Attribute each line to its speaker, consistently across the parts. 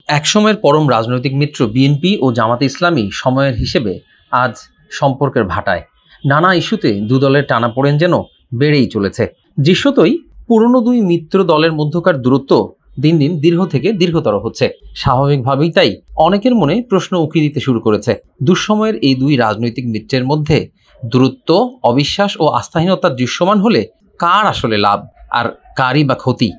Speaker 1: একসময়ের পরম রাজনৈতিক মিত্র বিএনপি ও জামাতে ইসলামী সময়ের হিসেবে আজ সম্পর্কের ভাটায়। নানা ইস্যুতে দু দলের টানাপোড়েন যেন বেড়েই চলেছে। দৃশ্যতই পুরনো দুই মিত্র দলের মধ্যকার দূরত্ব দিন দিন দীর্ঘ থেকে দীর্ঘতর হচ্ছে। স্বাভাবিকভাবেই তাই অনেকের মনে প্রশ্ন উকি দিতে শুরু করেছে, দুঃসময়ের এই দুই রাজনৈতিক মিত্রের মধ্যে দূরত্ব, অবিশ্বাস ও আস্থাহীনতা দৃশ্যমান হলে কার আসলে লাভ আর কারই বা ক্ষতি?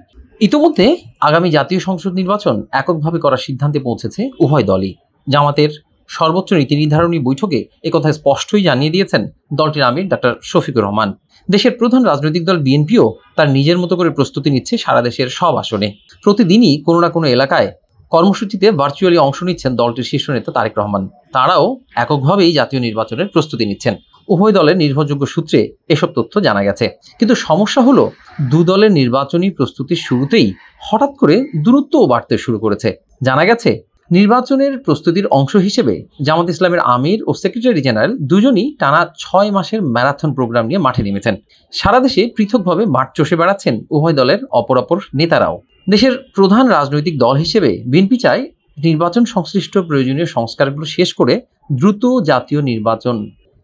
Speaker 1: ইতোমধ্যে আগামী জাতীয় সংসদ নির্বাচন এককভাবে করার সিদ্ধান্তে পৌঁছেছে উভয় দলই। জামাতের সর্বোচ্চ নীতি নির্ধারণী বৈঠকে একথা স্পষ্টই জানিয়ে দিয়েছেন দলটির আমির ডক্টর শফিকুর রহমান। দেশের প্রধান রাজনৈতিক দল বিএনপিও তার নিজের মতো করে প্রস্তুতি নিচ্ছে সারা দেশের সব আসনে। প্রতিদিনই কোনো না কোনো এলাকায় কর্মসূচিতে ভার্চুয়ালি অংশ নিচ্ছেন দলটির শীর্ষ নেতা তারেক রহমান। তারাও এককভাবেই জাতীয় নির্বাচনের প্রস্তুতি নিচ্ছেন। উভয় দলের নির্ভরযোগ্য সূত্রে এসব তথ্য জানা গেছে। কিন্তু সমস্যা হলো, দু দলের নির্বাচনী প্রস্তুতির শুরুতেই হঠাৎ করে দূরত্বও বাড়তে শুরু করেছে। জানা গেছে, নির্বাচনের প্রস্তুতির অংশ হিসেবে জামাত ইসলামের আমির ও সেক্রেটারি জেনারেল দুজনই টানা 6 মাসের ম্যারাথন প্রোগ্রাম নিয়ে মাঠে নেমেছেন। সারা দেশে পৃথকভাবে মাঠ চষে বেড়াচ্ছেন উভয় দলের অপরাপর নেতারাও। দেশের প্রধান রাজনৈতিক দল হিসেবে বিএনপি চায় নির্বাচন সংশ্লিষ্ট প্রয়োজনীয় সংস্কারগুলো শেষ করে দ্রুত জাতীয় নির্বাচন।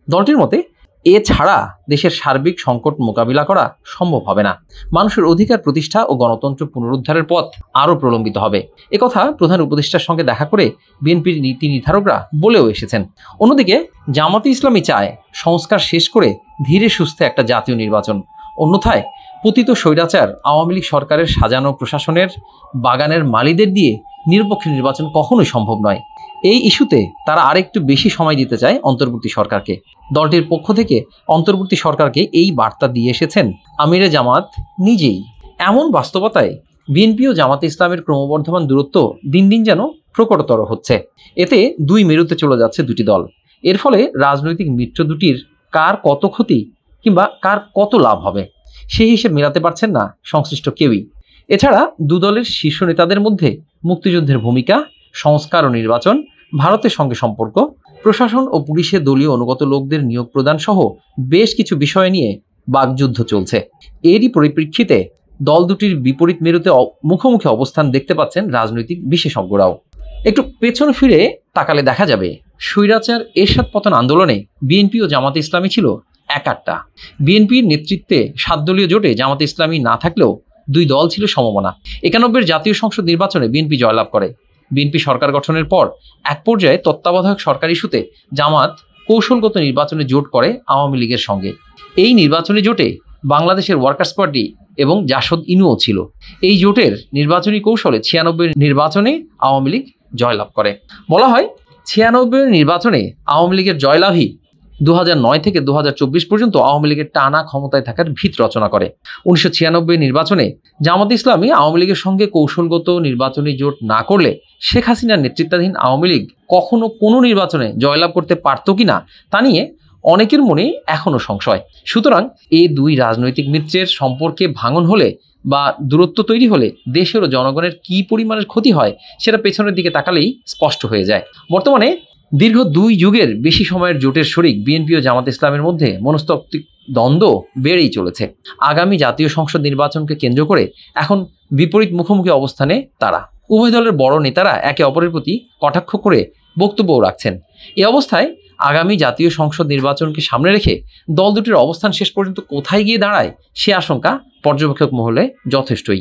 Speaker 1: দলটির মতে এছাড়া দেশের সার্বিক সংকট মোকাবিলা করা সম্ভব হবে না। মানুষের অধিকার প্রতিষ্ঠা ও গণতন্ত্র পুনরুদ্ধারের পথ আরও প্রলম্বিত হবে। একথা প্রধান উপদেষ্টার সঙ্গে দেখা করে বিএনপির নীতি নির্ধারকরা বলেও এসেছেন। অন্যদিকে জামাতে ইসলামী চায় সংস্কার শেষ করে ধীরে সুস্থে একটা জাতীয় নির্বাচন। অন্যথায় পতিত স্বৈরাচার আওয়ামী লীগ সরকারের সাজানো প্রশাসনের বাগানের মালিদের দিয়ে নিরপেক্ষ নির্বাচন কখনোই সম্ভব নয়। এই ইস্যুতে তারা আরেকটু বেশি সময় দিতে চায় অন্তর্বর্তী সরকারকে। দলটির পক্ষ থেকে অন্তর্বর্তী সরকারকে এই বার্তা দিয়ে এসেছেন আমিরে জামাত নিজেই। এমন বাস্তবতায় বিএনপি ও জামাতে ইসলামের ক্রমবর্ধমান দূরত্ব দিন দিন যেন প্রকটতর হচ্ছে। এতে দুই মেরুতে চলে যাচ্ছে দুটি দল। এর ফলে রাজনৈতিক মিত্র দুটির কার কত ক্ষতি কিংবা কার কত লাভ হবে সেই হিসেব মেলাতে পারছেন না সংশ্লিষ্ট কেউই। এছাড়া দু দলের শীর্ষ নেতাদের মধ্যে মুক্তিযুদ্ধের ভূমিকা, সংস্কার ও নির্বাচন, ভারতের সঙ্গে সম্পর্ক, প্রশাসন ও পুলিশে দলীয় অনুগত লোকদের নিয়োগ প্রদান সহ বেশ কিছু বিষয় নিয়ে বাকযুদ্ধ চলছে। এরই পরিপ্রেক্ষিতে দল দুটির বিপরীত মেরুতে মুখোমুখি অবস্থান দেখতে পাচ্ছেন রাজনৈতিক বিশেষজ্ঞরাও। একটু পেছনে ফিরে তাকালে দেখা যাবে, স্বৈরাচার এরশাদ পতন আন্দোলনে বিএনপি ও জামাতে ইসলামী ছিল একাট্টা। বিএনপির নেতৃত্বে 7 দলীয় জোটে জামাতে ইসলামী না থাকলেও দুই দল ছিল সমমনা। 91 জাতীয় সংসদ নির্বাচনে বিএনপি জয়লাভ করে। বিএনপি সরকার গঠনের পর এক পর্যায়ে তত্ত্বাবধায়ক সরকার ইস্যুতে জামাত কৌশলগত নির্বাচনে জোট করে আওয়ামী লীগের সঙ্গে। এই নির্বাচনী জোটে বাংলাদেশের ওয়ার্কার্স পার্টি এবং জাসদ ইনুও ছিল। এই জোটের নির্বাচনী কৌশলে 96 নির্বাচনে আওয়ামী লীগ জয়লাভ করে। বলা হয়, 96 নির্বাচনে আওয়ামী লীগের জয়লাভই 2009 থেকে 2024 পর্যন্ত আওয়ামী লীগের টানা ক্ষমতায় থাকার ভিত রচনা করে। 1996 নির্বাচনে জামাত ইসলামী আওয়ামী লীগের সঙ্গে কৌশলগত নির্বাচনী জোট না করলে শেখ হাসিনার নেতৃত্বাধীন আওয়ামী লীগ কখনো কোনো নির্বাচনে জয়লাভ করতে পারত কিনা তা নিয়ে অনেকের মনে এখনো সংশয়। সুতরাং এই দুই রাজনৈতিক মিত্রের সম্পর্কে ভাঙন হলে বা দূরত্ব তৈরি হলে দেশের ও জনগণের কি পরিমাণের ক্ষতি হয় সেটা পেছনের দিকে তাকালেই স্পষ্ট হয়ে যায়। বর্তমানে দীর্ঘ 2 যুগের বেশি সময়ের জোটের শরিক বিএনপি ও জামাত ইসলামের মধ্যে মনস্তাত্ত্বিক দ্বন্দ্ব বেড়েই চলেছে। আগামী জাতীয় সংসদ নির্বাচনকে কেন্দ্র করে এখন বিপরীত মুখোমুখি অবস্থানে তারা। উভয় দলের বড় নেতারা একে অপরের প্রতি কটাক্ষ করে বক্তব্যও রাখছেন। এই অবস্থায় আগামী জাতীয় সংসদ নির্বাচনকে সামনে রেখে দল দুটির অবস্থান শেষ পর্যন্ত কোথায় গিয়ে দাঁড়ায় সে আশঙ্কা পর্যবেক্ষক মহলে যথেষ্টই।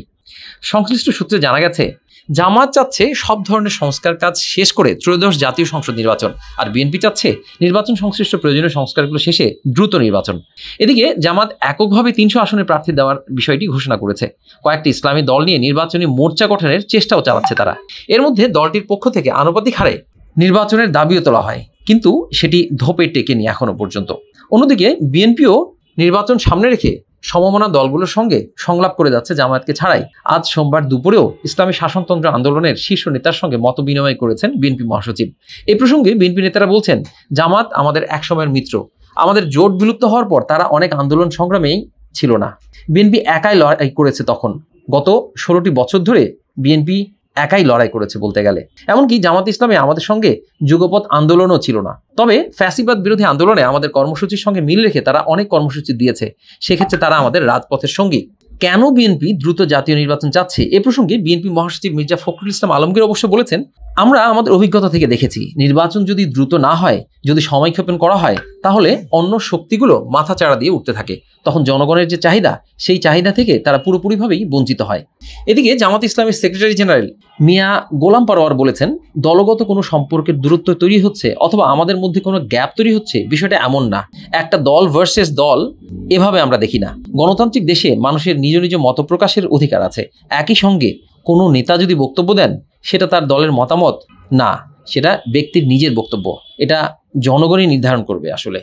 Speaker 1: সংশ্লিষ্ট সূত্রে জানা গেছে, জামাত চাচ্ছে সব ধরনের সংস্কার কাজ শেষ করে ত্রয়োদশ জাতীয় সংসদ নির্বাচন, আর বিএনপি চাচ্ছে নির্বাচন সংশ্লিষ্ট প্রয়োজনীয় সংস্কারগুলো শেষে দ্রুত নির্বাচন। এদিকে জামাত এককভাবে 300 আসনে প্রার্থী দেওয়ার বিষয়টি ঘোষণা করেছে। কয়েকটি ইসলামী দল নিয়ে নির্বাচনী মোর্চা গঠনের চেষ্টাও চালাচ্ছে তারা। এর মধ্যে দলটির পক্ষ থেকে আনুপাতিক হারে নির্বাচনের দাবিও তোলা হয়, কিন্তু সেটি ধোপে টেকেনি এখনো পর্যন্ত। অন্যদিকে বিএনপিও নির্বাচন সামনে রেখে সমমনা দলগুলোর সঙ্গে সংলাপ করে যাচ্ছে জামায়াতকে ছাড়াই। আজ সোমবার দুপুরেও ইসলামী শাসনতন্ত্র আন্দোলনের শীর্ষ নেতার সঙ্গে মত বিনিময় করেছেন বিএনপি মহাসচিব। এই প্রসঙ্গে বিএনপি নেতারা বলছেন, জামাত আমাদের একসময়ের মিত্র। আমাদের জোট বিলুপ্ত হওয়ার পর তারা অনেক আন্দোলন সংগ্রামেই ছিল না। বিএনপি একাই লড়াই করেছে। তখন গত 16টি বছর ধরে বিএনপি একাই লড়াই করেছে বলতে গেলে। এমনকি জামাত ইসলামে আমাদের সঙ্গে যুগপৎ আন্দোলনও ছিল না। তবে ফ্যাসিবাদ বিরোধী আন্দোলনে আমাদের কর্মসূচির সঙ্গে মিল রেখে তারা অনেক কর্মসূচি দিয়েছে। সেক্ষেত্রে তারা আমাদের রাজপথের সঙ্গী। কেন বিএনপি দ্রুত জাতীয় নির্বাচন চাচ্ছে এ প্রসঙ্গে বিএনপি মহাসচিব মির্জা ফখরুল ইসলাম আলমগীর অবশ্য বলেছেন, আমরা আমাদের অভিজ্ঞতা থেকে দেখেছি নির্বাচন যদি দ্রুত না হয়, যদি সময়ক্ষেপণ করা হয়, তাহলে অন্য শক্তিগুলো মাথা চাড়া দিয়ে উঠতে থাকে। তখন জনগণের যে চাহিদা, সেই চাহিদা থেকে তারা পুরোপুরিভাবেই বঞ্চিত হয়। এদিকে জামাত ইসলামের সেক্রেটারি জেনারেল মিয়া গোলাম পরোয়ার বলেছেন, দলগত কোনো সম্পর্কের দূরত্ব তৈরি হচ্ছে অথবা আমাদের মধ্যে কোনো গ্যাপ তৈরি হচ্ছে, বিষয়টা এমন না। একটা দল ভার্সেস দল এভাবে আমরা দেখি না। গণতান্ত্রিক দেশে মানুষের নিজ নিজ মত প্রকাশের অধিকার আছে। একই সঙ্গে কোনো নেতা যদি বক্তব্য দেন, সেটা তার দলের মতামত না, সেটা ব্যক্তির নিজের বক্তব্য। এটা জনগণই নির্ধারণ করবে আসলে।